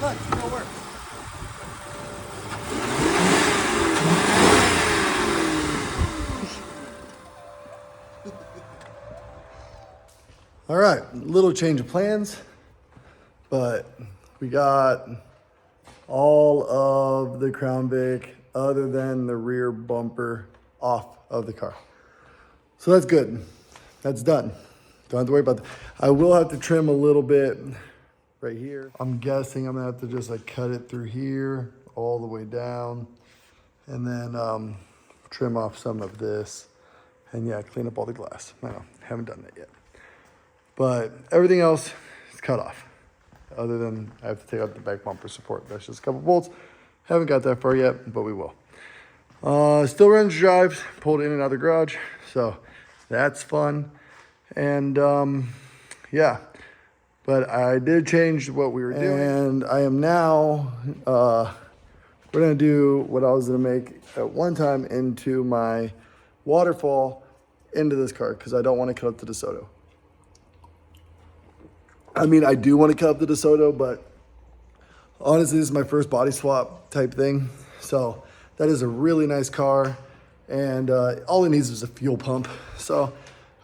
Look, it's gonna work. All right, little change of plans, but we got all of the Crown Vic other than the rear bumper off of the car. So that's good. That's done. Don't have to worry about that. I will have to trim a little bit right here. I'm guessing I'm gonna have to just like cut it through here all the way down and then trim off some of this and yeah, clean up all the glass. I know, haven't done that yet. But everything else is cut off. Other than I have to take out the back bumper support. That's just a couple bolts. Haven't got that far yet, but we will. Still runs drives, pulled in and out of the garage. So that's fun. And yeah, but I did change what we were doing. And I am now, we're gonna do what I was gonna make at one time into my waterfall into this car because I don't want to cut up the DeSoto. I mean, I do want to cut up the DeSoto, but honestly, this is my first body swap type thing. So that is a really nice car. And all it needs is a fuel pump. So,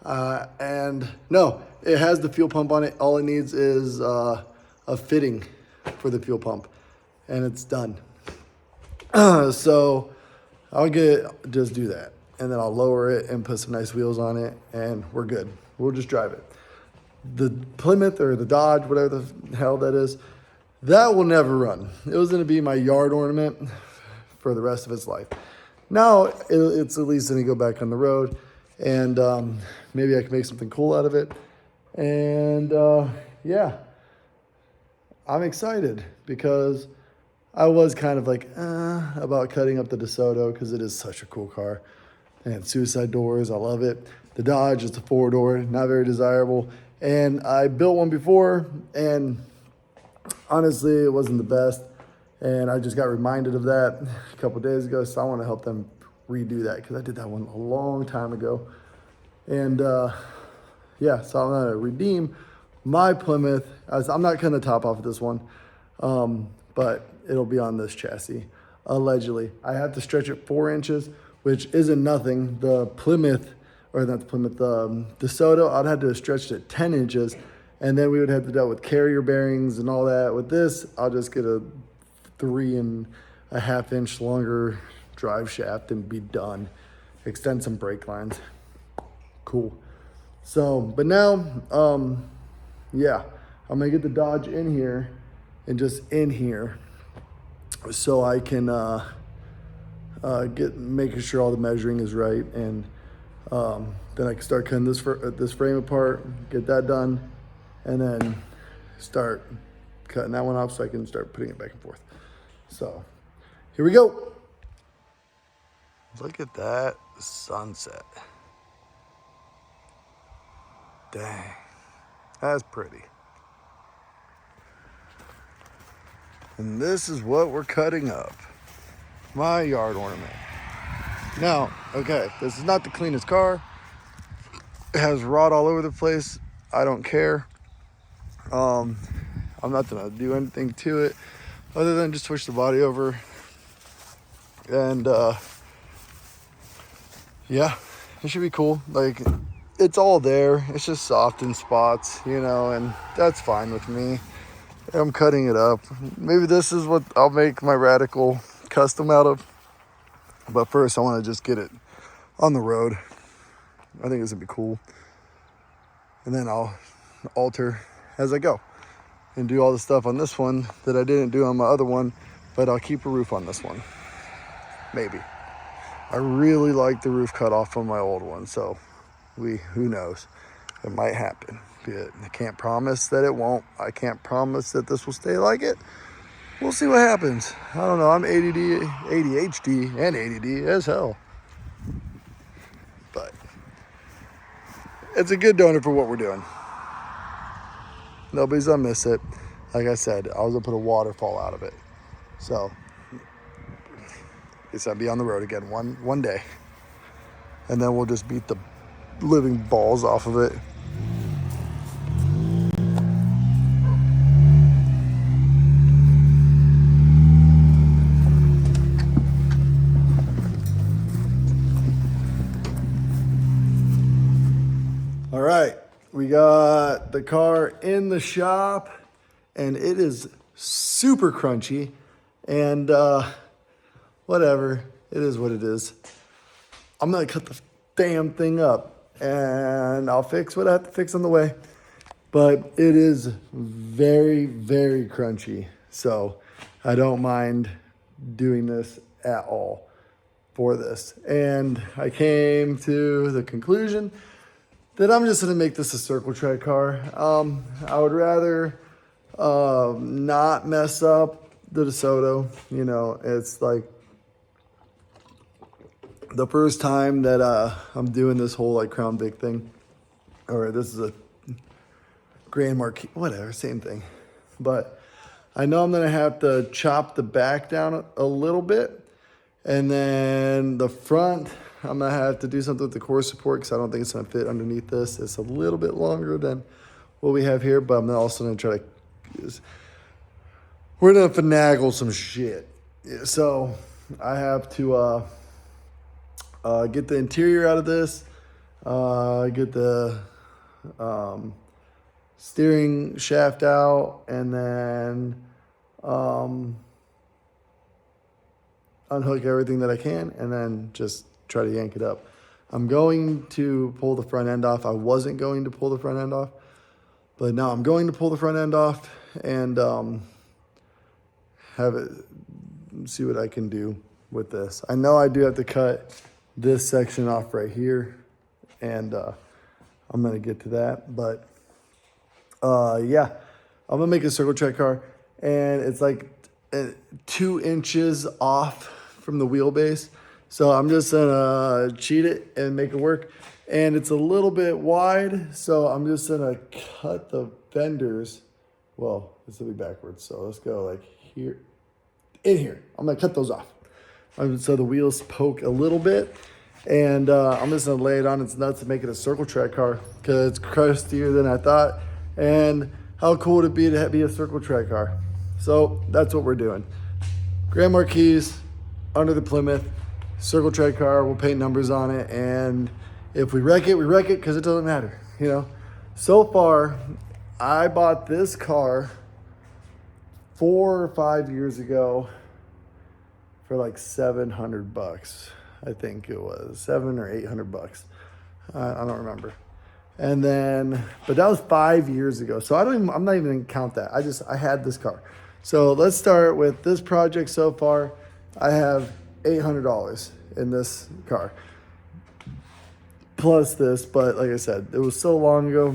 and no, it has the fuel pump on it. All it needs is a fitting for the fuel pump and it's done. So I'll just do that. And then I'll lower it and put some nice wheels on it and we're good. We'll just drive it. The Plymouth or the Dodge, whatever the hell that is, that will never run. It was going to be my yard ornament for the rest of its life. Now it's at least going to go back on the road and maybe I can make something cool out of it. And yeah, I'm excited because I was kind of like about cutting up the DeSoto because it is such a cool car. And suicide doors, I love it. The Dodge is a 4-door, not very desirable. And I built one before, and honestly, it wasn't the best. And I just got reminded of that a couple of days ago, so I want to help them redo that because I did that one a long time ago. And yeah, so I'm going to redeem my Plymouth. I'm not cutting the top off of this one, but it'll be on this chassis, allegedly. I have to stretch it 4 inches, which isn't nothing. The Plymouth, or not the Plymouth, the DeSoto, I'd have to stretch it 10 inches, and then we would have to deal with carrier bearings and all that. With this, I'll just get a 3.5 inch longer drive shaft and be done. Extend some brake lines. Cool. So, but now, yeah, I'm gonna get the Dodge in here and just in here so I can making sure all the measuring is right, and then I can start cutting this frame apart, get that done, and then start cutting that one off so I can start putting it back and forth. So here we go. Look at that sunset. Dang, that's pretty. And this is what we're cutting up. My yard ornament. Now, okay, this is not the cleanest car. It has rot all over the place. I don't care. I'm not gonna do anything to it other than just switch the body over. And yeah, it should be cool. Like, it's all there. It's just soft in spots, you know, and that's fine with me. I'm cutting it up. Maybe this is what I'll make my radical custom out of. But first, I want to just get it on the road. I think it's gonna be cool. And then I'll alter as I go and do all the stuff on this one that I didn't do on my other one, but I'll keep a roof on this one. Maybe. I really like the roof cut off on my old one, so who knows? It might happen. I can't promise that it won't. I can't promise that this will stay like it. We'll see what happens. I don't know. I'm ADHD and ADD as hell. But it's a good donor for what we're doing. Nobody's gonna miss it. Like I said, I was gonna put a waterfall out of it. So guess I'll be on the road again one day. And then we'll just beat the living balls off of it. we got the car in the shop, and it is super crunchy, and whatever, it is what it is. I'm gonna cut the damn thing up, and I'll fix what I have to fix on the way. But it is very, very crunchy, so I don't mind doing this at all for this. And I came to the conclusion that I'm just gonna make this a circle track car. I would rather not mess up the DeSoto. You know, it's like the first time that I'm doing this whole like Crown Vic thing, or this is a Grand Marquis, whatever, same thing. But I know I'm gonna have to chop the back down a little bit, and then the front, I'm gonna have to do something with the core support because I don't think it's gonna fit underneath this. It's a little bit longer than what we have here, but I'm also gonna try to, we're gonna finagle some shit. So I have to get the interior out of this, get the steering shaft out, and then unhook everything that I can, and then just try to yank it up. I'm going to pull the front end off. I wasn't going to pull the front end off, but now I'm going to pull the front end off and have it, see what I can do with this. I know I do have to cut this section off right here, and I'm gonna get to that, but yeah, I'm gonna make a circle track car, and it's like 2 inches off from the wheelbase. So I'm just gonna cheat it and make it work. And it's a little bit wide, so I'm just gonna cut the fenders. Well, this will be backwards, so let's go like here, in here. I'm gonna cut those off. So the wheels poke a little bit, and I'm just gonna lay it on its nuts and make it a circle track car because it's crustier than I thought. And how cool would it be to be a circle track car? So that's what we're doing. Grand Marquis, under the Plymouth, circle track car. We'll paint numbers on it, and if we wreck it, we wreck it because it doesn't matter, you know. So far, I bought this car 4 or 5 years ago for like $700. I think it was $700 or $800. I don't remember. And then, but that was 5 years ago. So I'm not even gonna count that. I had this car. So let's start with this project so far. I have $800 in this car. Plus this, but like I said, it was so long ago.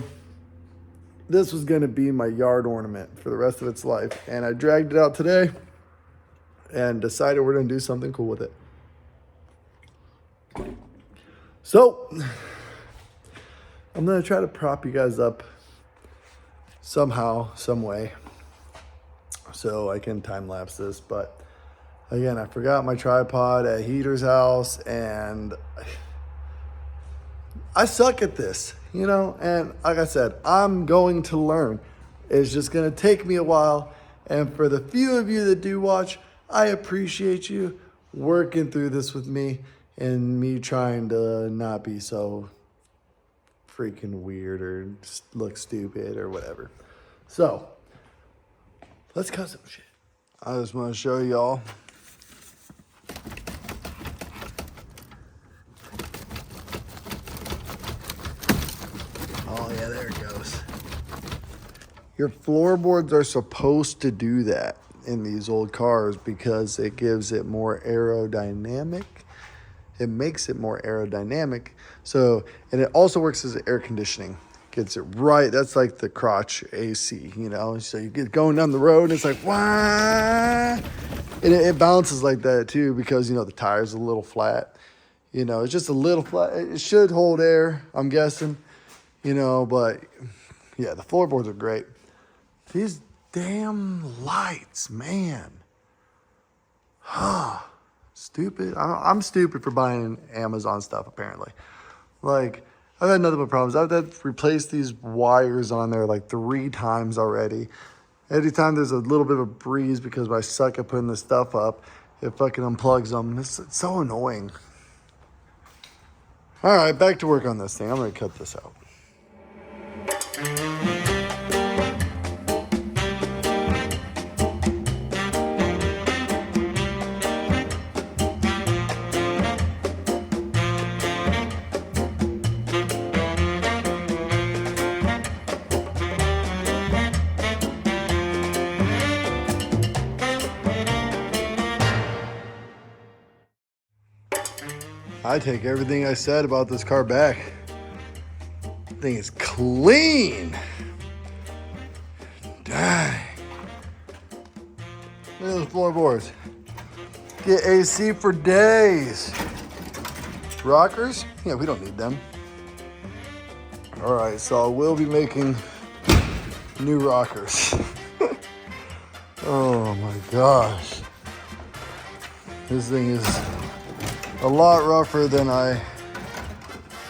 This was gonna be my yard ornament for the rest of its life. And I dragged it out today and decided we're gonna do something cool with it. So, I'm gonna try to prop you guys up somehow, some way, so I can time lapse this. But again, I forgot my tripod at Heater's house, and I suck at this, you know. And like I said, I'm going to learn. It's just gonna take me a while. And for the few of you that do watch, I appreciate you working through this with me and me trying to not be so freaking weird or just look stupid or whatever. So let's cut some shit. I just want to show y'all. Oh yeah, there it goes. Your floorboards are supposed to do that in these old cars because it gives it more aerodynamic. It makes it more aerodynamic. So, and it also works as air conditioning. Gets it right. That's like the crotch AC, you know. So you get going down the road and it's like, wah! And it bounces like that too because, you know, the tire's a little flat. You know, it's just a little flat. It should hold air, I'm guessing. You know, but yeah, the floorboards are great. These damn lights, man. Huh. Stupid. I'm stupid for buying Amazon stuff, apparently. Like, I've had nothing but problems. I've had to replace these wires on there like 3 times already. Every time there's a little bit of a breeze because I suck at putting this stuff up, it fucking unplugs them. It's so annoying. All right, back to work on this thing. I'm going to cut this out. I take everything I said about this car back. Thing is clean. Dang. Look at those floorboards. Get AC for days. Rockers? Yeah, we don't need them. All right, so I will be making new rockers. Oh my gosh. This thing is a lot rougher than I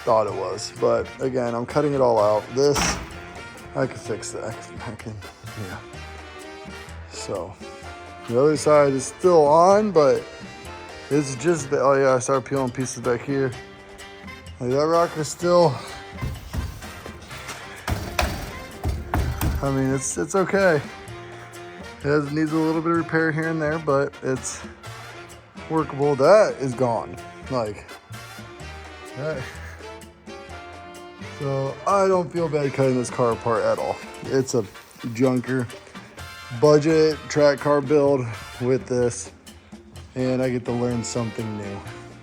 thought it was. But again, I'm cutting it all out. This, I can fix that. Yeah. So, the other side is still on, but it's just, oh yeah, I started peeling pieces back here. Like that rocker's still, I mean, it's okay. It needs a little bit of repair here and there, but it's workable. That is gone. Like that. So I don't feel bad cutting this car apart at all. It's a junker budget track car build with this, and I get to learn something new,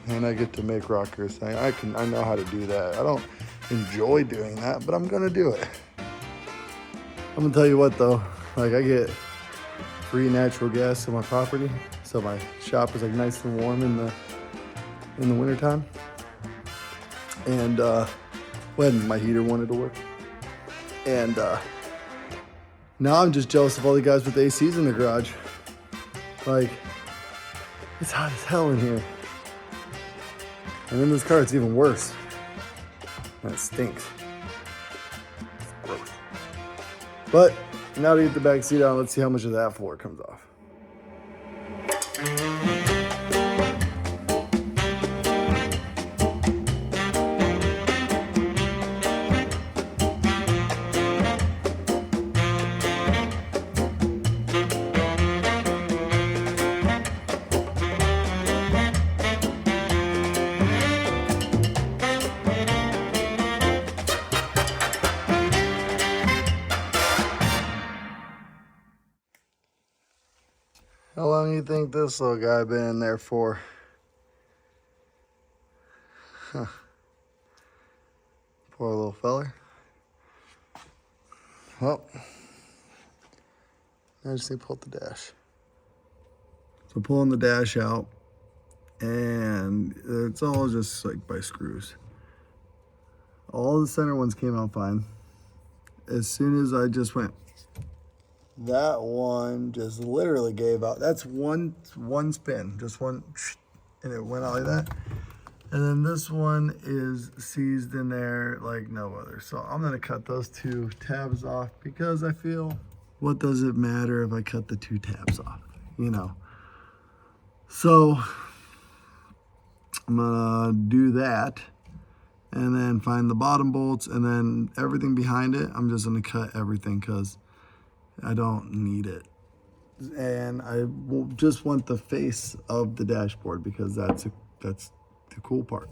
and I get to make rockers. I know how to do that. I don't enjoy doing that, but I'm gonna do it. I'm gonna tell you what though, like I get free natural gas on my property, so my shop is like nice and warm in the wintertime. And when my heater wanted to work. And now I'm just jealous of all the guys with ACs in the garage. Like, it's hot as hell in here. And in this car, it's even worse. And it stinks. It's gross. But now to get the back seat out, let's see how much of that floor comes off. How long do you think this little guy been in there for? Huh. Poor little feller. Well, I just need to pull the dash. So pulling the dash out, and it's all just like by screws. All the center ones came out fine. As soon as I just went, that one just literally gave out. That's one spin, just one, and it went out like that. And then this one is seized in there like no other. So I'm gonna cut those two tabs off because I feel, what does it matter if I cut the two tabs off, you know? So I'm gonna do that and then find the bottom bolts, and then everything behind it, I'm just gonna cut everything because I don't need it. And I just want the face of the dashboard because that's the cool part.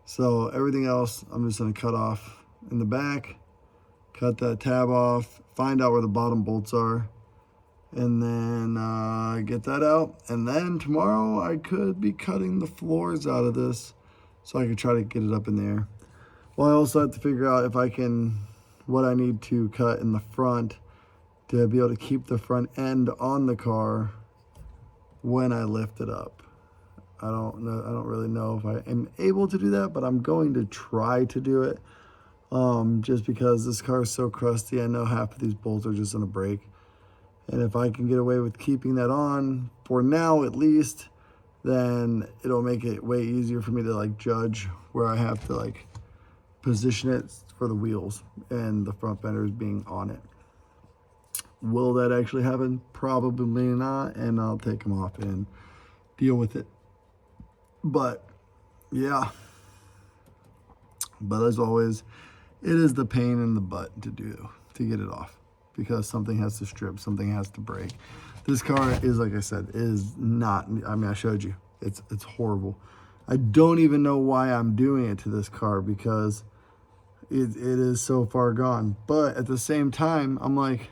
So everything else, I'm just gonna cut off in the back, cut that tab off, find out where the bottom bolts are, and then get that out. And then tomorrow I could be cutting the floors out of this so I could try to get it up in the air. Well, I also have to figure out if I can, what I need to cut in the front to be able to keep the front end on the car when I lift it up. I don't know. I don't really know if I am able to do that, but I'm going to try to do it. Just because this car is so crusty, I know half of these bolts are just gonna break. And if I can get away with keeping that on for now, at least, then it'll make it way easier for me to like judge where I have to like position it for the wheels and the front fenders being on it. Will that actually happen? Probably not, and I'll take them off and deal with it. But yeah, but as always, it is the pain in the butt to get it off, because something has to strip, something has to break. This car is, like I said, is not, I mean, I showed you, it's horrible. I don't even know why I'm doing it to this car, because it is so far gone. But at the same time, I'm like,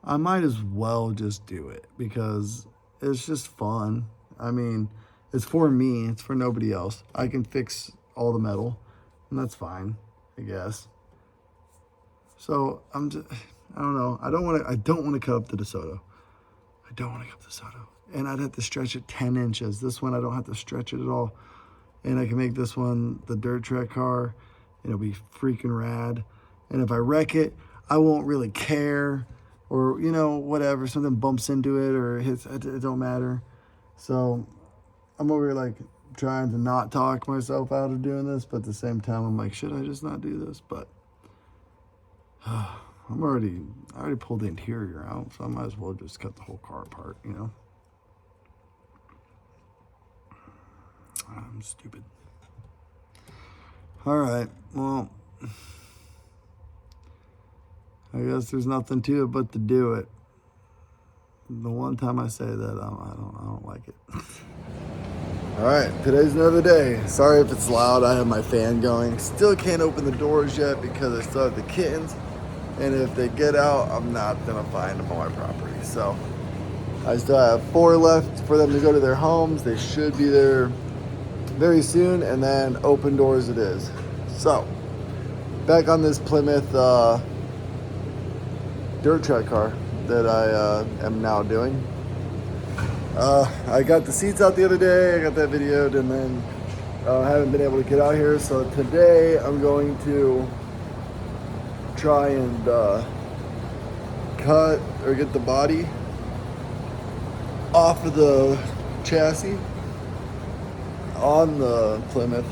I might as well just do it, because it's just fun. I mean, it's for me, it's for nobody else. I can fix all the metal, and that's fine, I guess. So I don't know. I don't want to cut up the DeSoto. I don't want to cut up the DeSoto. And I'd have to stretch it 10 inches. This one, I don't have to stretch it at all. And I can make this one the dirt track car. It'll be freaking rad. And if I wreck it, I won't really care. Or, you know, whatever. Something bumps into it or hits, it don't matter. So I'm over here like trying to not talk myself out of doing this. But at the same time, I'm like, should I just not do this? But I already pulled the interior out, so I might as well just cut the whole car apart, you know? I'm stupid. All right, well, I guess there's nothing to it but to do it. The one time I say that, I don't like it. All right, today's another day. Sorry if it's loud. I have my fan going. Still can't open the doors yet because I still have the kittens. And if they get out, I'm not gonna find them on my property. So I still have 4 left for them to go to their homes. They should be there very soon, and then open doors it is. So back on this Plymouth dirt track car that I am now doing. I got the seats out the other day. I got that videoed, and then I haven't been able to get out here. So today I'm going to try and cut or get the body off of the chassis on the Plymouth,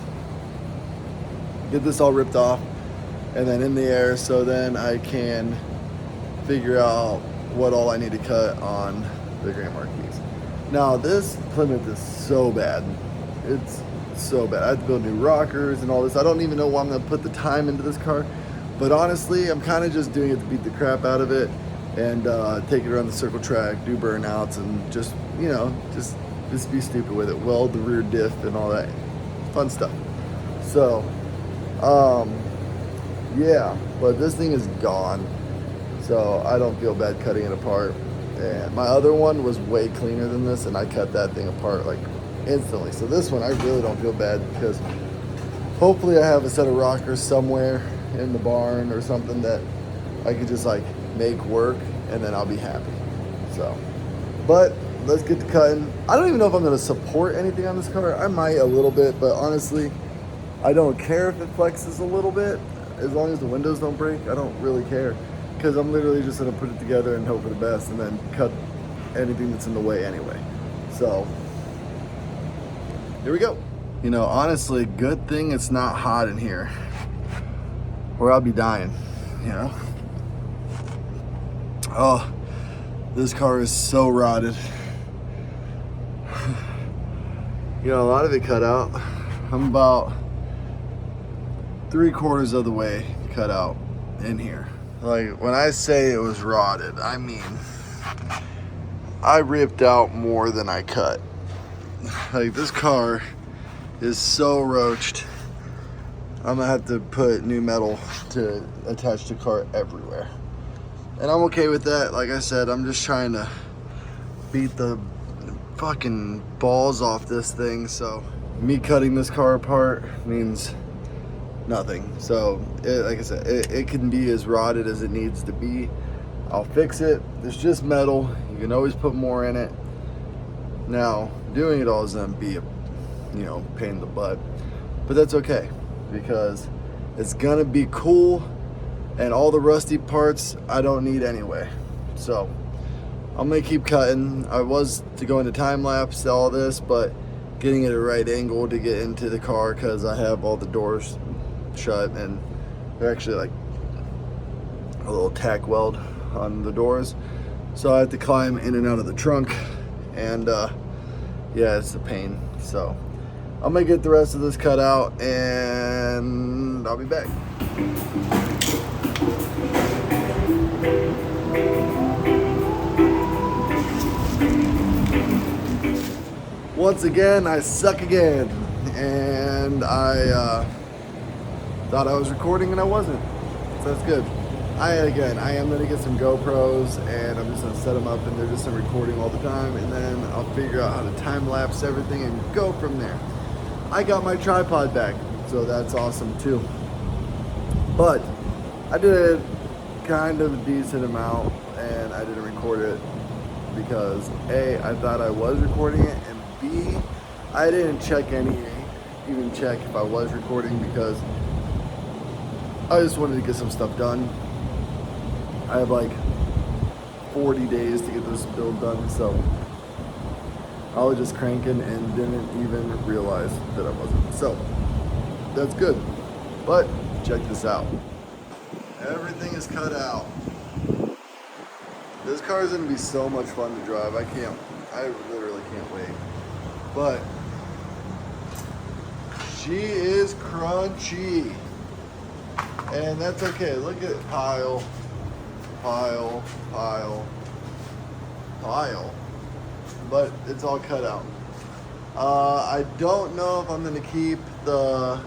get this all ripped off and then in the air, so then I can figure out what all I need to cut on the Grand Marquis. Now this Plymouth is so bad, it's so bad. I have to build new rockers and all this. I don't even know why I'm gonna put the time into this car. But honestly, I'm kind of just doing it to beat the crap out of it and take it around the circle track, do burnouts, and just, you know, just be stupid with it. Weld the rear diff and all that fun stuff. So, yeah, but this thing is gone. So I don't feel bad cutting it apart. And my other one was way cleaner than this, and I cut that thing apart like instantly. So this one, I really don't feel bad, because hopefully I have a set of rockers somewhere in the barn or something that I could just like make work, and then I'll be happy. So, but let's get to cutting. I don't even know if I'm going to support anything on this car. I might a little bit, but honestly, I don't care if it flexes a little bit. As long as the windows don't break, I don't really care, because I'm literally just going to put it together and hope for the best, and then cut anything that's in the way anyway. So here we go. You know, honestly, good thing it's not hot in here, or I'll be dying, you know? Oh, this car is so rotted. You know, a lot of it cut out. I'm about 3/4 of the way cut out in here. Like, when I say it was rotted, I mean, I ripped out more than I cut. Like, this car is so roached. I'm gonna have to put new metal to attach the car everywhere. And I'm okay with that. Like I said, I'm just trying to beat the fucking balls off this thing. So me cutting this car apart means nothing. So like I said, it can be as rotted as it needs to be. I'll fix it. It's just metal. You can always put more in it. Now, doing it all is gonna be a, you know, pain in the butt. But that's okay, because it's gonna be cool, and all the rusty parts I don't need anyway. So I'm gonna keep cutting. I was to go into time lapse all this, but getting it at a right angle to get into the car, because I have all the doors shut, and they're actually like a little tack weld on the doors. So I have to climb in and out of the trunk, and yeah, it's a pain. So I'm gonna get the rest of this cut out and I'll be back. Once again, I suck again. And I thought I was recording and I wasn't. So that's good. I am gonna get some GoPros and I'm just gonna set them up and they're just recording all the time, and then I'll figure out how to time lapse everything and go from there. I got my tripod back, so that's awesome too. But I did kind of a decent amount and I didn't record it because A, I thought I was recording it, and B, I didn't even check if I was recording because I just wanted to get some stuff done. I have like 40 days to get this build done, so I was just cranking and didn't even realize that I wasn't. So that's good. But check this out. Everything is cut out. This car is gonna be so much fun to drive. I literally can't wait. But she is crunchy. And that's okay. Look at pile. But it's all cut out. I don't know if I'm gonna keep the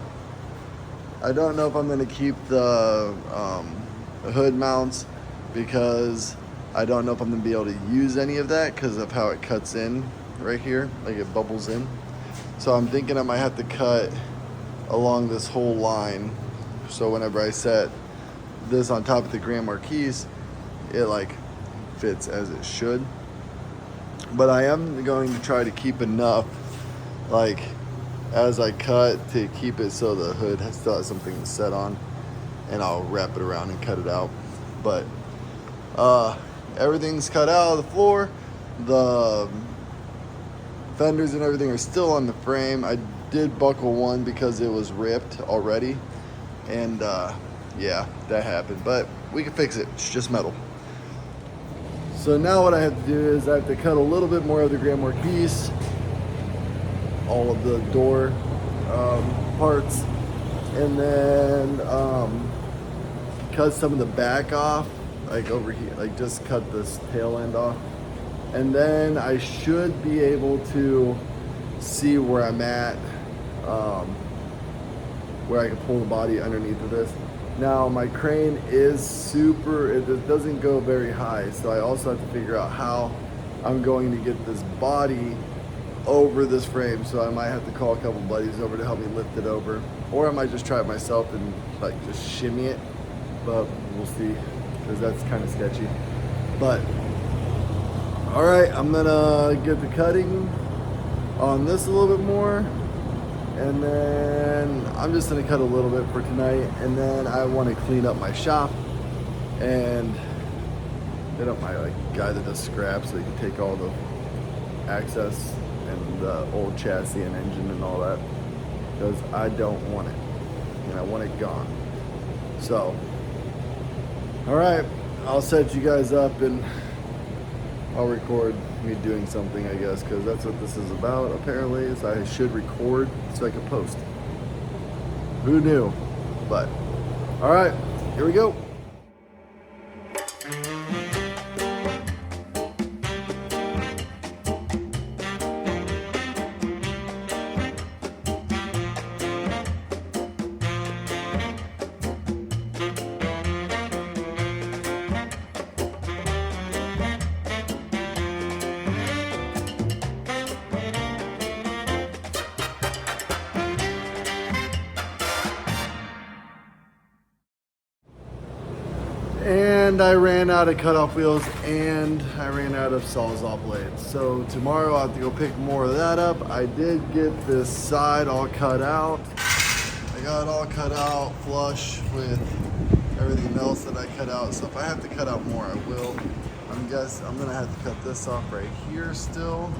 hood mounts because I don't know if I'm gonna be able to use any of that because of how it cuts in right here, like it bubbles in. So I'm thinking I might have to cut along this whole line. So whenever I set this on top of the Grand Marquis, it like fits as it should. But I am going to try to keep enough, like as I cut, to keep it so the hood still has something to set on, and I'll wrap it around and cut it out. But everything's cut out of the floor. The fenders and everything are still on the frame. I did buckle one because it was ripped already, and yeah, that happened, but we can fix it. It's just metal. So now what I have to do is I have to cut a little bit more of the Grand Marquis, all of the door parts, and then cut some of the back off, like over here, like just cut this tail end off. And then I should be able to see where I'm at, where I can pull the body underneath of this. Now my crane is it doesn't go very high, so I also have to figure out how I'm going to get this body over this frame. So I might have to call a couple buddies over to help me lift it over, or I might just try it myself and like just shimmy it, but we'll see, because that's kind of sketchy. But all right, I'm gonna get the cutting on this a little bit more, and then I'm just gonna cut a little bit for tonight, and then I want to clean up my shop and hit up my guy that does scrap so he can take all the access and the old chassis and engine and all that, because I don't want it and I want it gone. So all right, I'll set you guys up and I'll record me doing something, I guess, because that's what this is about, apparently, is I should record so I can post. Who knew? But, all right, here we go. And I ran out of cutoff wheels and I ran out of Sawzall blades. So tomorrow I'll have to go pick more of that up. I did get this side all cut out. I got it all cut out flush with everything else that I cut out. So if I have to cut out more, I will. I'm gonna have to cut this off right here still.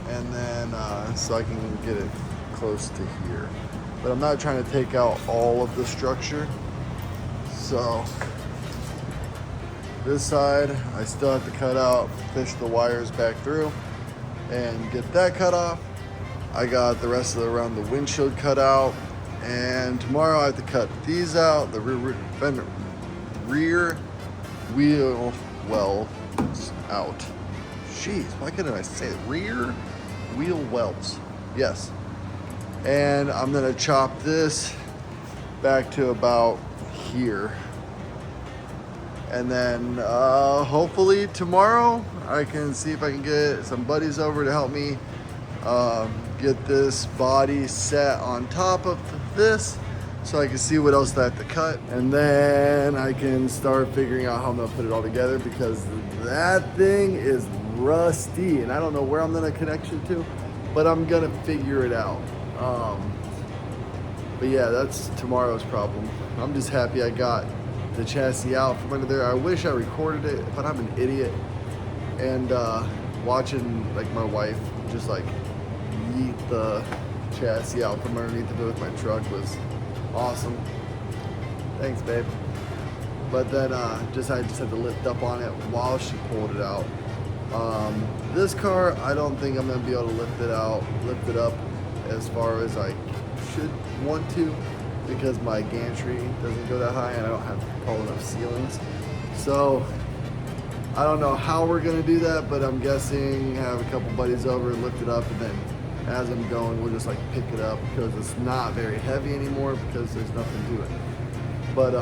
And then, so I can get it close to here. But I'm not trying to take out all of the structure. So this side, I still have to cut out, fish the wires back through and get that cut off. I got the rest of around the windshield cut out, and tomorrow I have to cut these out, the rear wheel wells out. Jeez, why couldn't I say it? Rear wheel wells. Yes. And I'm gonna chop this back to about here. And then hopefully tomorrow I can see if I can get some buddies over to help me get this body set on top of this so I can see what else I have to cut. And then I can start figuring out how I'm gonna put it all together, because that thing is rusty and I don't know where I'm gonna connect it to, but I'm gonna figure it out. But yeah, that's tomorrow's problem. I'm just happy I got the chassis out from under there. I wish I recorded it, but I'm an idiot. And watching like my wife just like yeet the chassis out from underneath of it with my truck was awesome. Thanks, babe. But then I just had to lift up on it while she pulled it out. This car, I don't think I'm gonna be able to lift it up as far as I should want to, because my gantry doesn't go that high and I don't have tall enough ceilings. So I don't know how we're gonna do that, but I'm guessing have a couple buddies over and lift it up, and then as I'm going, we'll just like pick it up, because it's not very heavy anymore because there's nothing to it. But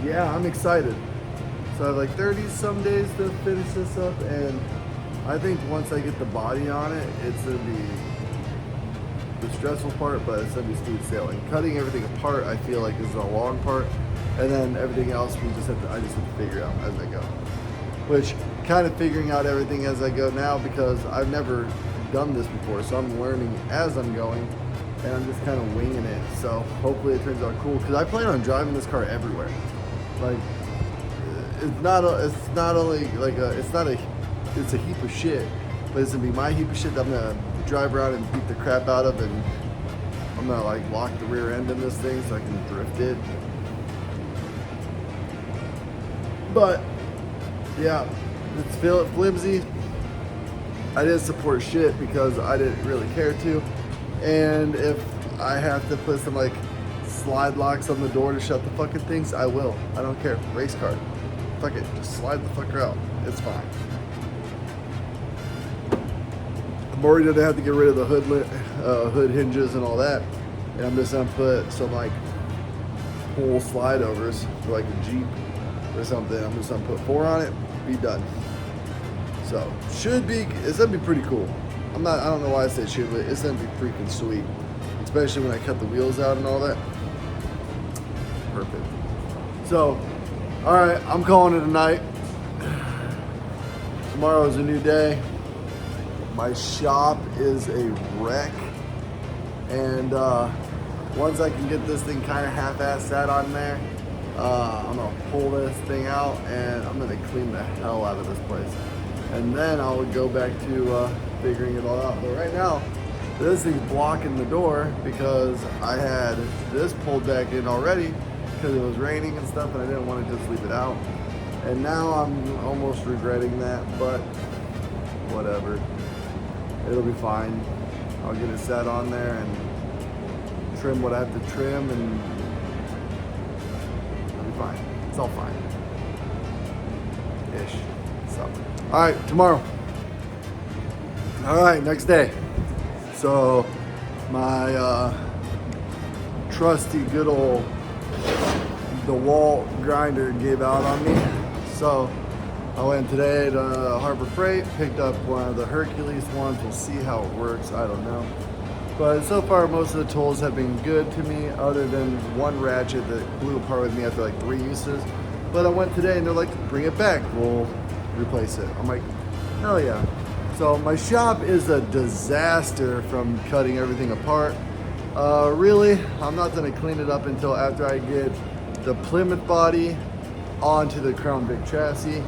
yeah, I'm excited. So I have like 30 some days to finish this up, and I think once I get the body on it, it's gonna be the stressful part, but it's gonna be smooth sailing. Cutting everything apart, I feel like, is the long part, and then everything else I just have to figure out as I go. Which, kind of figuring out everything as I go now, because I've never done this before, so I'm learning as I'm going, and I'm just kind of winging it. So hopefully it turns out cool, because I plan on driving this car everywhere. Like, it's not a heap of shit, but it's gonna be my heap of shit that I'm gonna drive around and beat the crap out of, and I'm gonna like lock the rear end in this thing so I can drift it. But yeah, it's flimsy. I didn't support shit because I didn't really care to, and if I have to put some like slide locks on the door to shut the fucking things, I will. I don't care. Race car. Fuck it. Just slide the fucker out. It's fine. I'm worried that I have to get rid of the hood hinges and all that, and I'm just gonna put some like pull slide overs for like a Jeep or something. I'm just gonna put 4 on it, be done. So it's gonna be pretty cool. I don't know why I said should, but it's gonna be freaking sweet, especially when I cut the wheels out and all that. Perfect. So, all right, I'm calling it a night. Tomorrow is a new day. My shop is a wreck, and once I can get this thing kind of half-assed sat on there, I'm gonna pull this thing out and I'm gonna clean the hell out of this place, and then I'll go back to figuring it all out. But right now, this thing's blocking the door because I had this pulled back in already because it was raining and stuff, and I didn't want to just leave it out. And now I'm almost regretting that, but whatever. It'll be fine. I'll get it set on there and trim what I have to trim, and it'll be fine. It's all fine. Ish. So, all right, tomorrow. All right, next day. So, my trusty good old DeWalt grinder gave out on me. So, I went today to Harbor Freight, picked up one of the Hercules ones. We'll see how it works, I don't know. But so far, most of the tools have been good to me, other than one ratchet that blew apart with me after like 3 uses. But I went today and they're like, bring it back, we'll replace it. I'm like, hell yeah. So my shop is a disaster from cutting everything apart. Really, I'm not gonna clean it up until after I get the Plymouth body onto the Crown Vic chassis,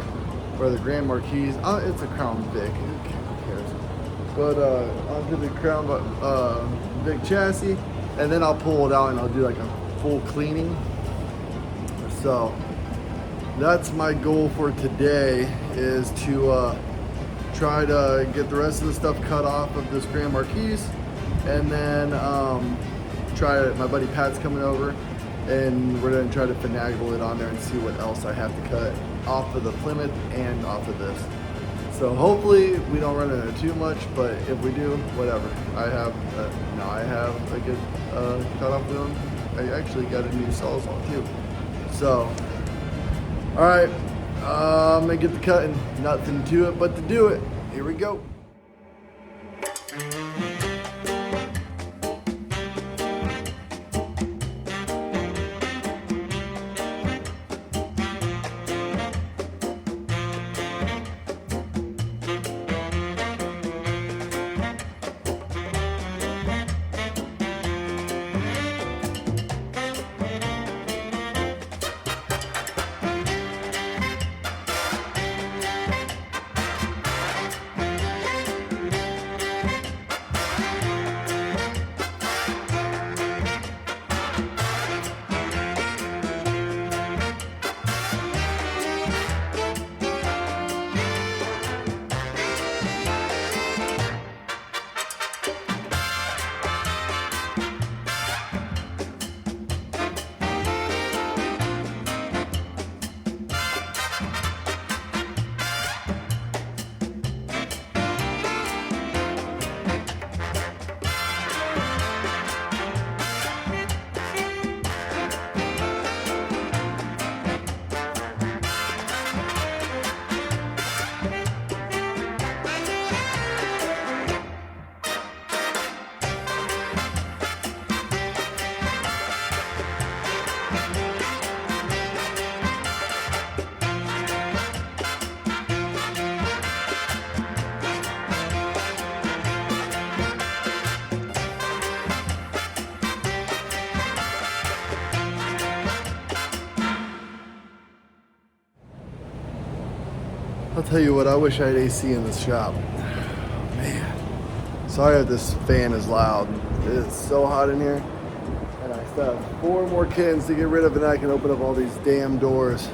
or the Grand Marquis. It's a Crown Vic, who cares? But onto the Crown Vic chassis, and then I'll pull it out and I'll do like a full cleaning. So that's my goal for today, is to try to get the rest of the stuff cut off of this Grand Marquis, and then my buddy Pat's coming over, and we're gonna try to finagle it on there and see what else I have to cut off of the Plymouth and off of this. So hopefully we don't run into too much, but if we do, whatever. I have a good cutoff wheel. I actually got a new sawzall too. So, all right, I'm gonna get the cutting. Nothing to it but to do it. Here we go. I'll tell you what, I wish I had AC in this shop. Man, sorry if this fan is loud. It is so hot in here. And I still have 4 more kittens to get rid of, and I can open up all these damn doors.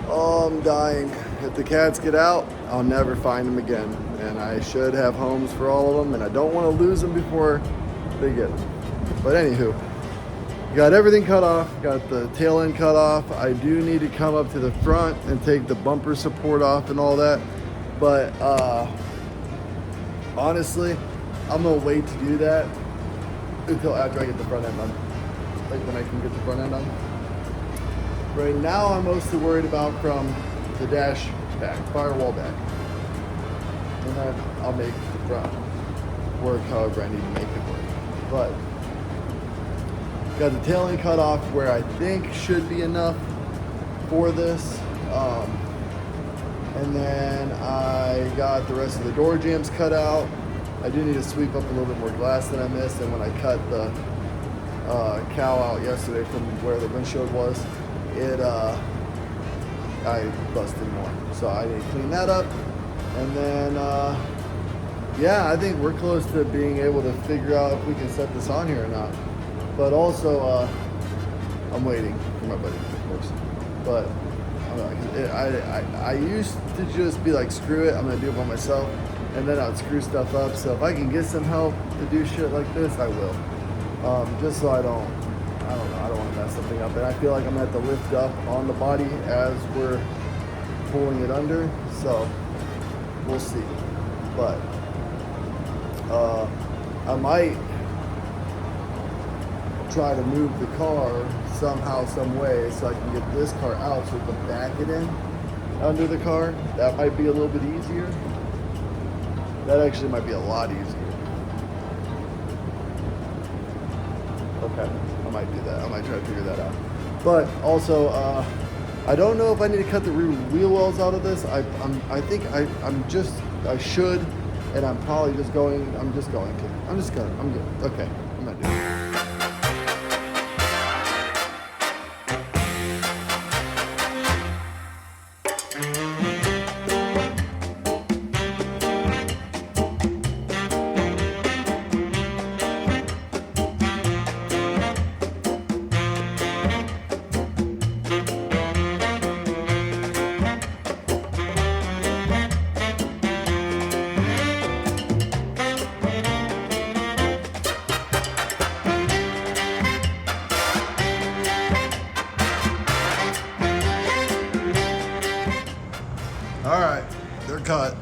Oh, I'm dying. If the cats get out, I'll never find them again. And I should have homes for all of them, and I don't want to lose them before they get them. But anywho, got everything cut off, got the tail end cut off. I do need to come up to the front and take the bumper support off and all that. But honestly, I'm gonna wait to do that until after I get the front end done. Like when I can get the front end done. Right now, I'm mostly worried about from the dash back, firewall back. And then I'll make the front work however I need to make it work. But got the tail end cut off where I think should be enough for this. And then I got the rest of the door jambs cut out. I do need to sweep up a little bit more glass than I missed. And when I cut the cow out yesterday from where the windshield was, I busted more. So I need to clean that up. And then, yeah, I think we're close to being able to figure out if we can set this on here or not. But also, I'm waiting for my buddy, of course. But I used to just be like, screw it, I'm gonna do it by myself, and then I'd screw stuff up. So if I can get some help to do shit like this, I will. Just so I don't want to mess something up. And I feel like I'm gonna have to lift up on the body as we're pulling it under. So we'll see. But I might try to move the car somehow, some way, so I can get this car out so we can back it in under the car. That might be a little bit easier. That actually might be a lot easier. Okay, I might do that. I might try to figure that out. But also, I don't know if I need to cut the rear wheel wells out of this. I should, and I'm probably just going to. I'm good. Okay, I'm gonna do it. cut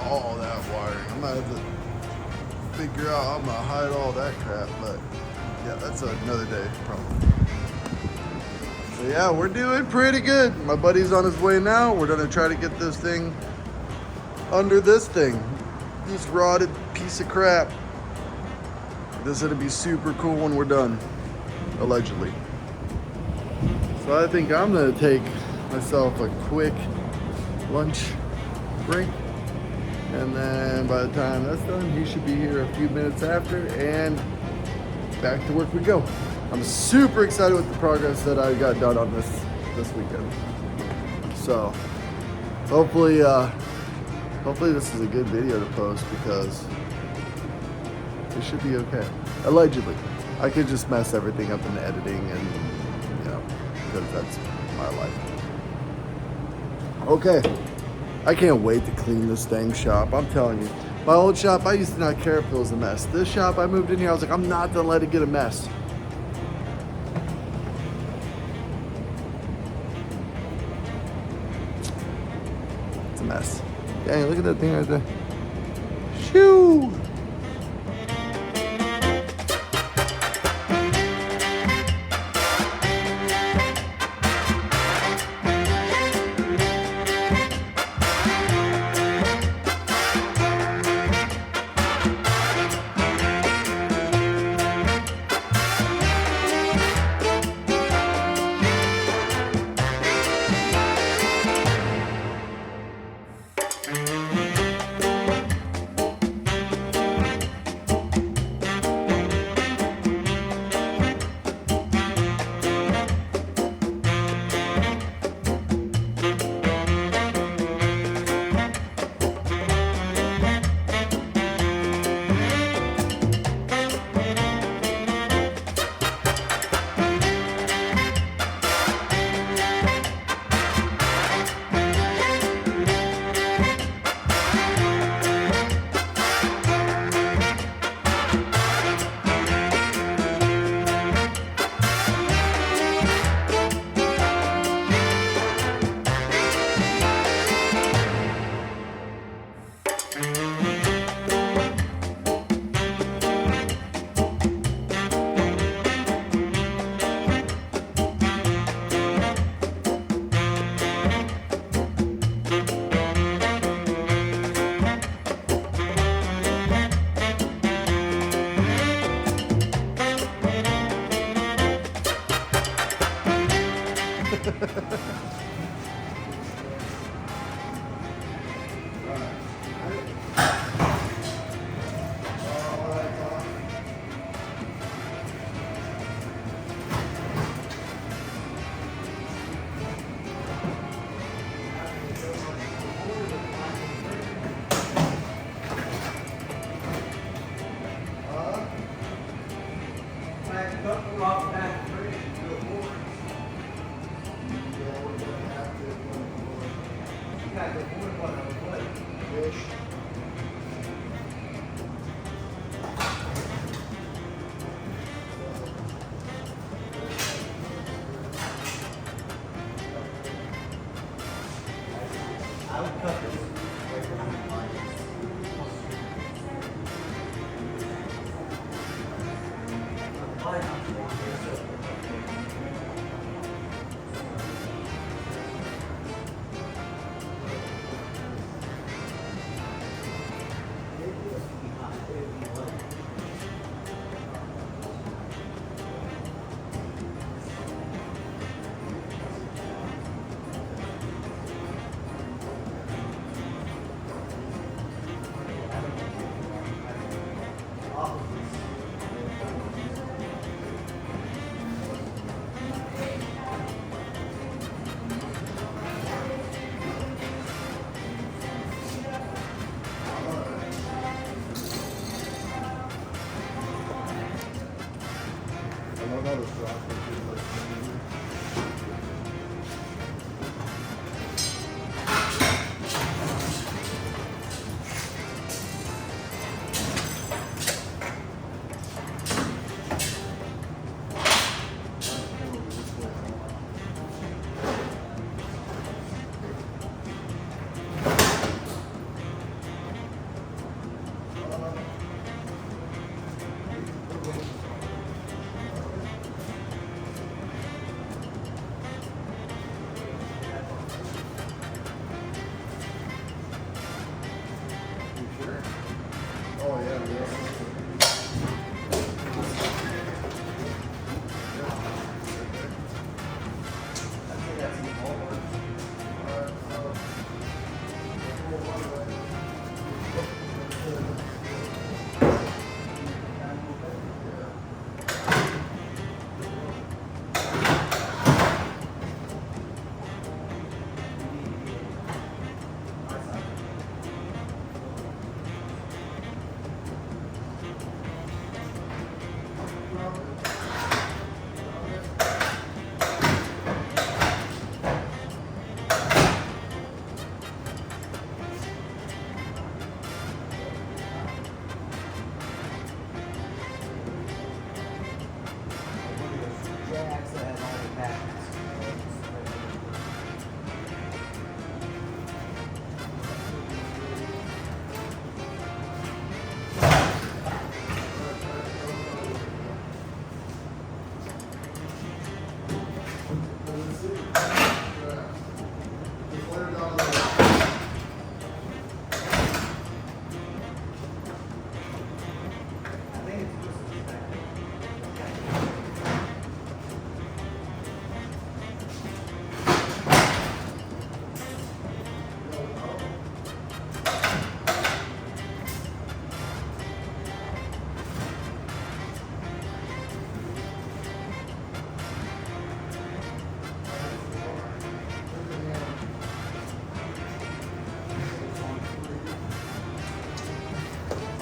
all that wiring. I'm gonna have to figure out how I'm gonna hide all that crap, but yeah, that's another day problem. So yeah, we're doing pretty good. My buddy's on his way now. We're gonna try to get this thing under this thing. This rotted piece of crap. This is gonna be super cool when we're done, allegedly. So I think I'm gonna take myself a quick lunch break. And then by the time that's done, he should be here a few minutes after, and back to work we go. I'm super excited with the progress that I got done on this weekend. So hopefully this is a good video to post, because it should be okay. Allegedly. I could just mess everything up in the editing, and because that's my life. Okay. I can't wait to clean this dang shop. I'm telling you. My old shop, I used to not care if it was a mess. This shop, I moved in here, I was like, I'm not gonna let it get a mess. It's a mess. Dang, look at that thing right there. Shoo!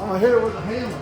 I'm gonna hit it with a hammer.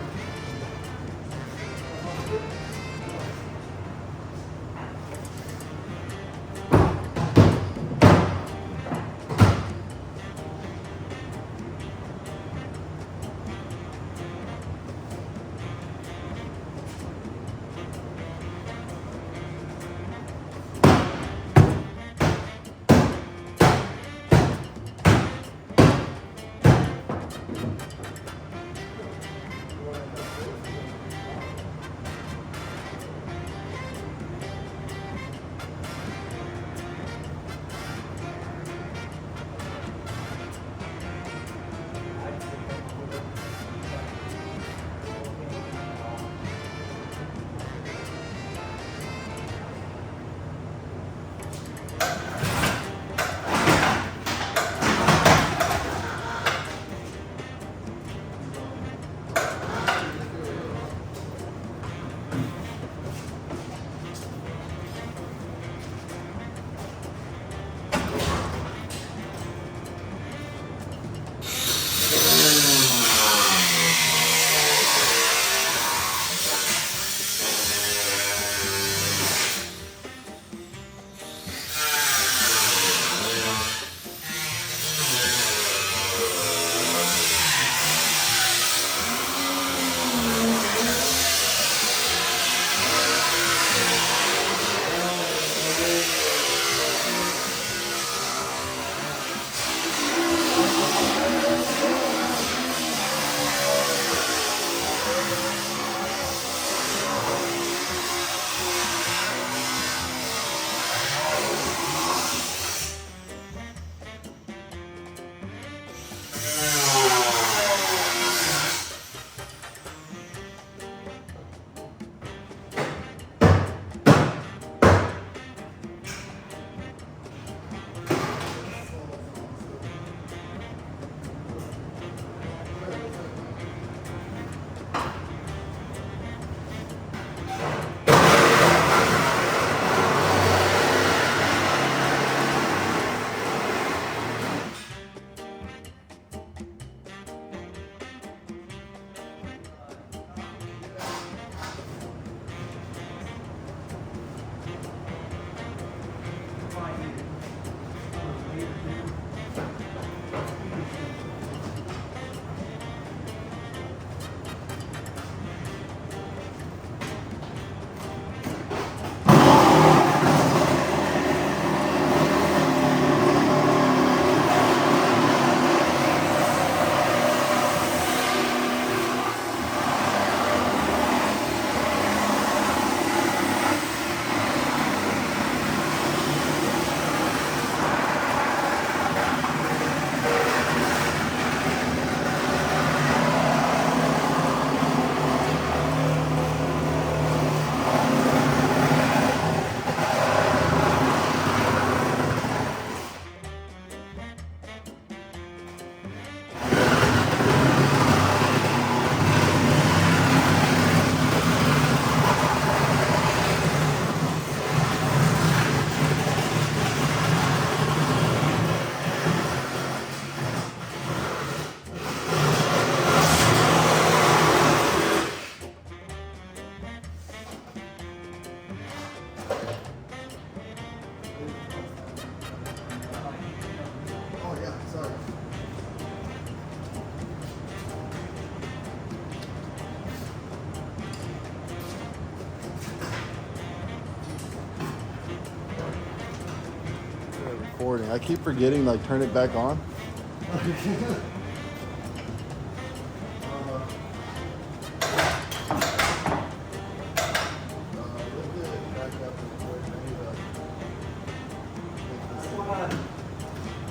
Recording. I keep forgetting, like, turn it back on.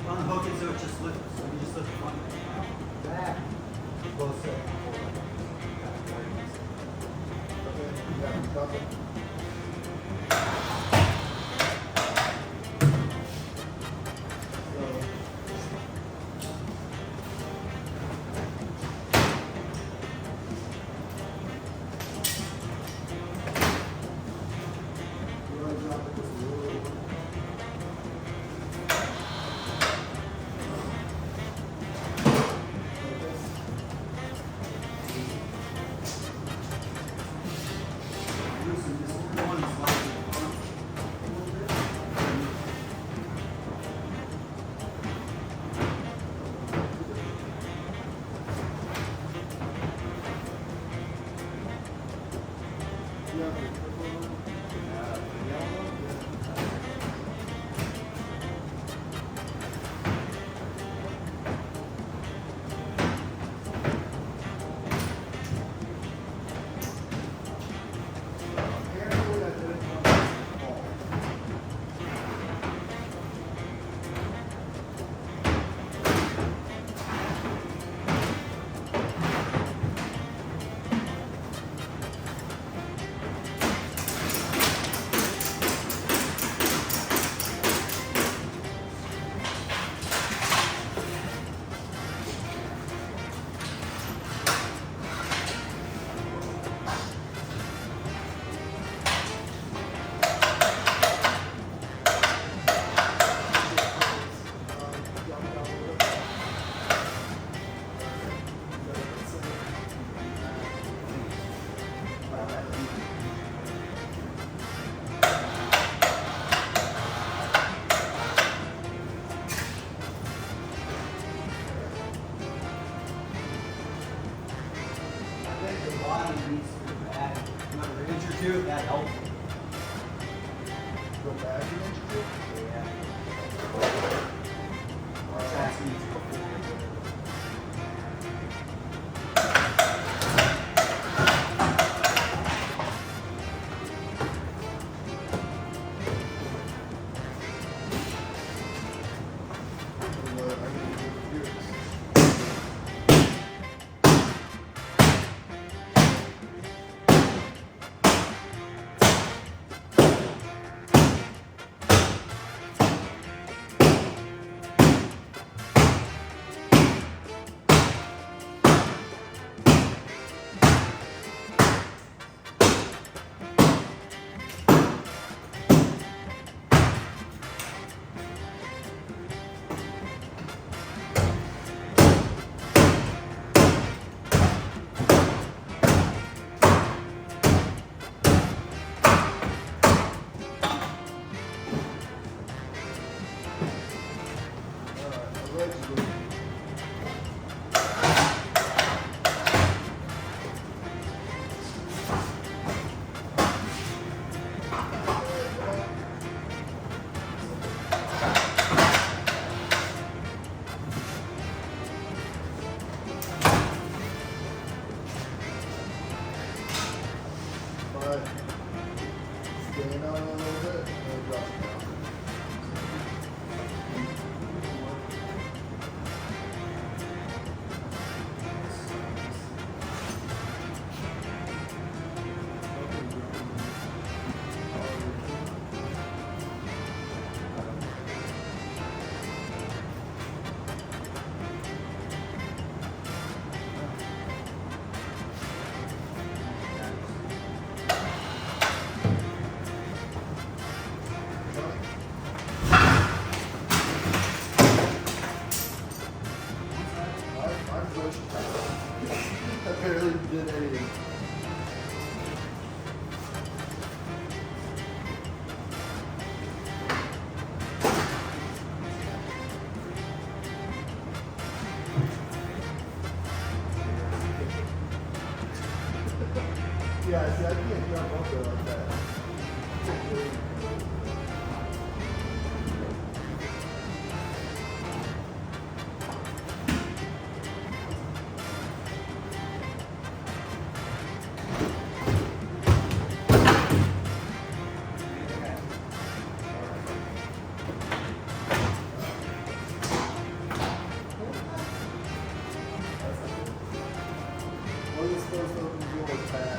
Unhook it so it just lifts. So you just lift the front back. Both sides. Go back an inch or two? Yeah. Chassis needs to go forward. Allegedly. But stand on it a little bit and drop it down. I barely did anything. Yeah, see, I can't jump up there like that. What is supposed to open the door with that?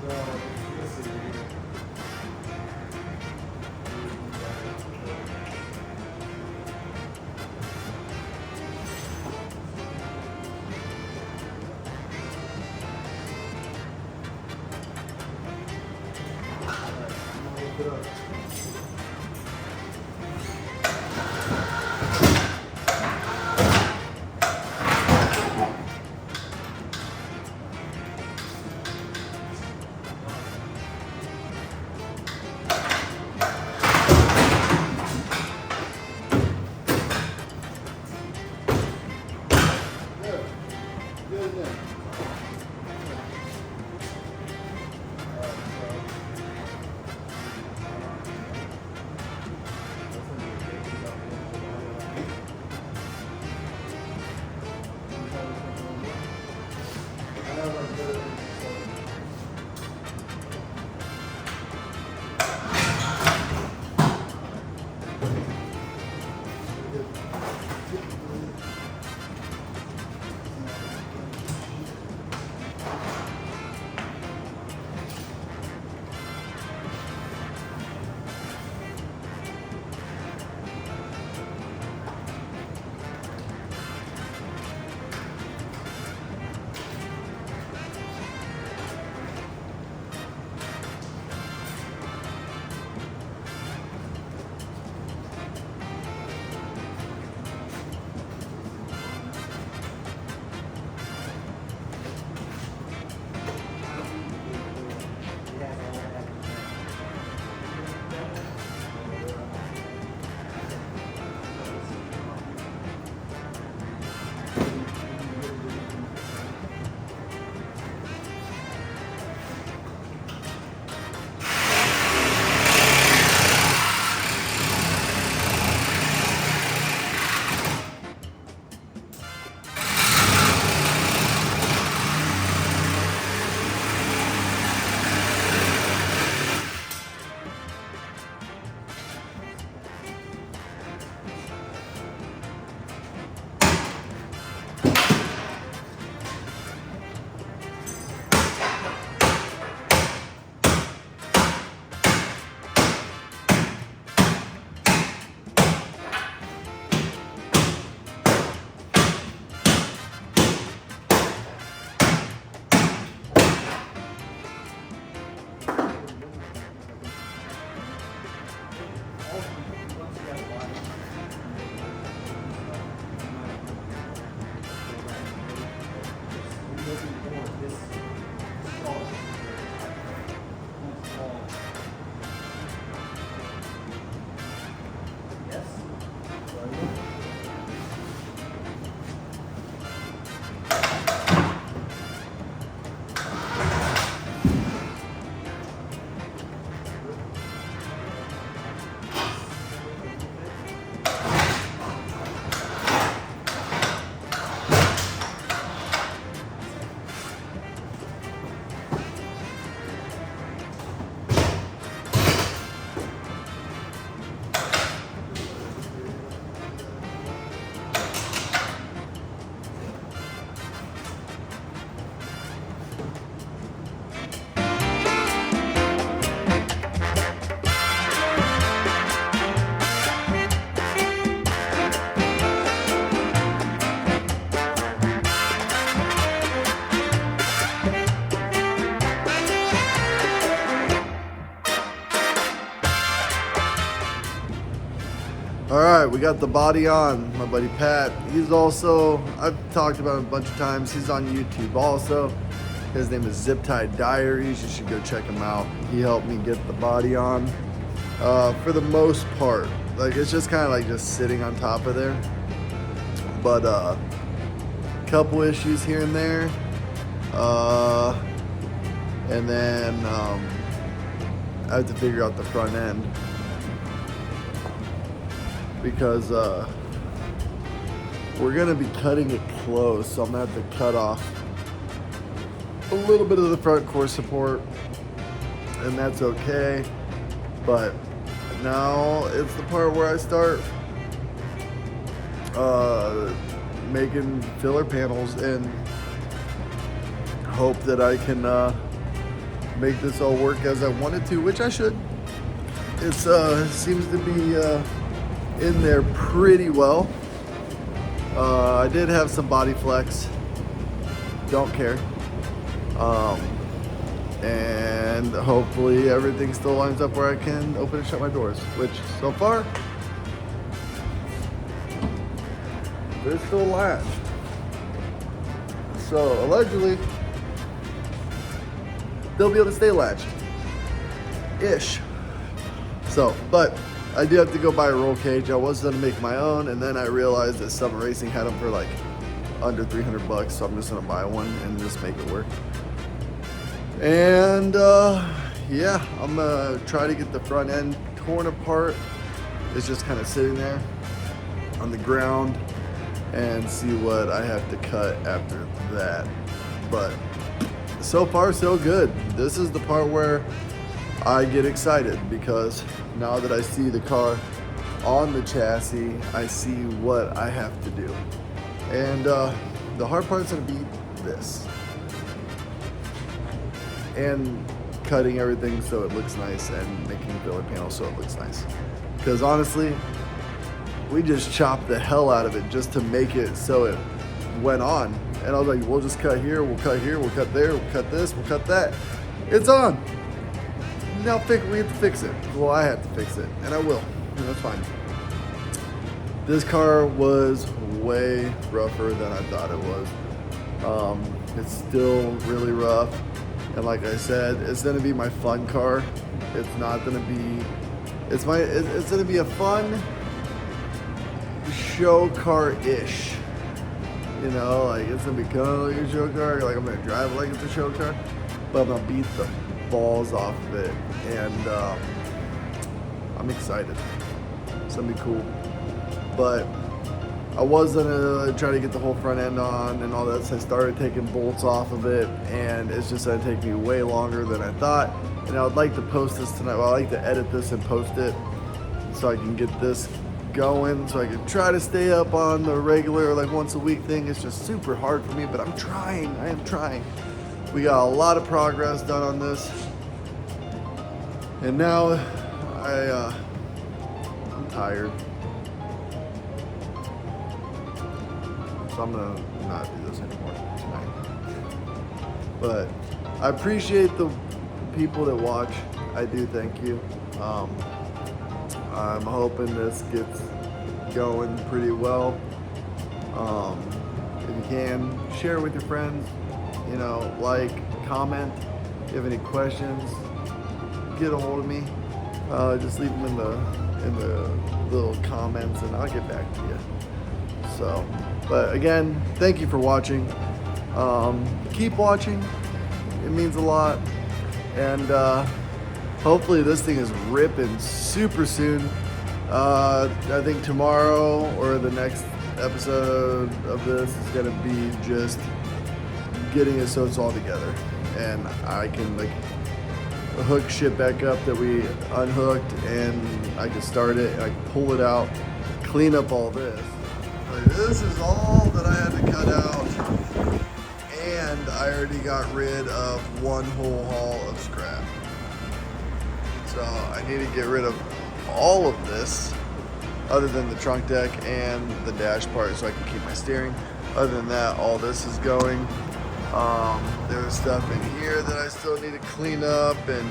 So, let's see. Lift it up. Good. Good enough. I know I'm good at it. we got the body on. My buddy Pat, he's also, I've talked about him a bunch of times. He's on YouTube also. His name is Zip Tie Diaries. You should go check him out. He helped me get the body on. For the most part, like it's just kind of like just sitting on top of there. But couple issues here and there. And then I have to figure out the front end because we're gonna be cutting it close, so I'm gonna have to cut off a little bit of the front core support, and that's okay. But now it's the part where I start making filler panels and hope that I can make this all work as I wanted to, which I should. It seems to be in there pretty well. I did have some body flex, don't care. And hopefully everything still lines up where I can open and shut my doors, which so far, they're still latched. So allegedly, they'll be able to stay latched-ish. So, but I do have to go buy a roll cage. I was gonna make my own, and then I realized that Summit Racing had them for like under 300 bucks, so I'm just gonna buy one and just make it work. And yeah, I'm gonna try to get the front end torn apart. It's just kind of sitting there on the ground and see what I have to cut after that. But so far so good. This is the part where I get excited because now that I see the car on the chassis, I see what I have to do. And the hard part is gonna be this. And cutting everything so it looks nice and making filler panels so it looks nice. Because honestly, we just chopped the hell out of it just to make it so it went on. And I was like, we'll just cut here, we'll cut here, we'll cut there, we'll cut this, we'll cut that. It's on. Now we have to fix it. Well, I have to fix it, and I will, and that's fine. This car was way rougher than I thought it was. It's still really rough. And like I said, it's gonna be my fun car. It's not gonna be, it's gonna be a fun show car-ish. You know, like it's gonna be kind of like a show car. Like I'm gonna drive it like it's a show car, but I'm gonna beat the balls off of it. And I'm excited. It's gonna be cool. But I was gonna try to get the whole front end on and all that, so I started taking bolts off of it, and it's just gonna take me way longer than I thought. And I would like to post this tonight. Well, I like to edit this and post it so I can get this going, so I can try to stay up on the regular, like once a week thing. It's just super hard for me, but I'm trying. I am trying. We got a lot of progress done on this, and now I'm tired. So I'm gonna not do this anymore tonight. But I appreciate the people that watch. I do, thank you. I'm hoping this gets going pretty well. If you can, share with your friends. You know, like, comment. If you have any questions, get a hold of me. Just leave them in the little comments, and I'll get back to you. So. But again, thank you for watching. Keep watching. It means a lot. And hopefully this thing is ripping super soon. I think tomorrow or the next episode of this is going to be just getting it so it's all together. And I can like hook shit back up that we unhooked, and I can start it and I can pull it out, clean up all this. This is all that I had to cut out, and I already got rid of one whole haul of scrap. So I need to get rid of all of this, other than the trunk deck and the dash part, so I can keep my steering. Other than that, all this is going. There's stuff in here that I still need to clean up, and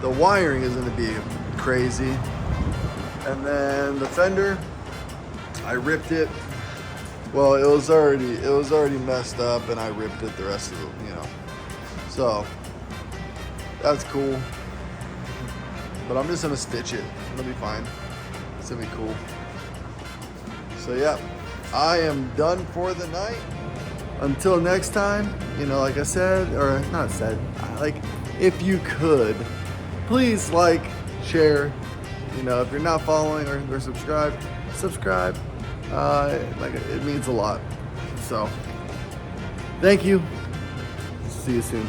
the wiring is going to be crazy. And then the fender, I ripped it. Well, it was already messed up, and I ripped it the rest of the, So that's cool. But I'm just gonna stitch it. It'll be fine. It's gonna be cool. So yeah, I am done for the night. Until next time, like I said, or not said, like if you could, please like, share. If you're not following or subscribed, subscribe. It means a lot. So, thank you. See you soon.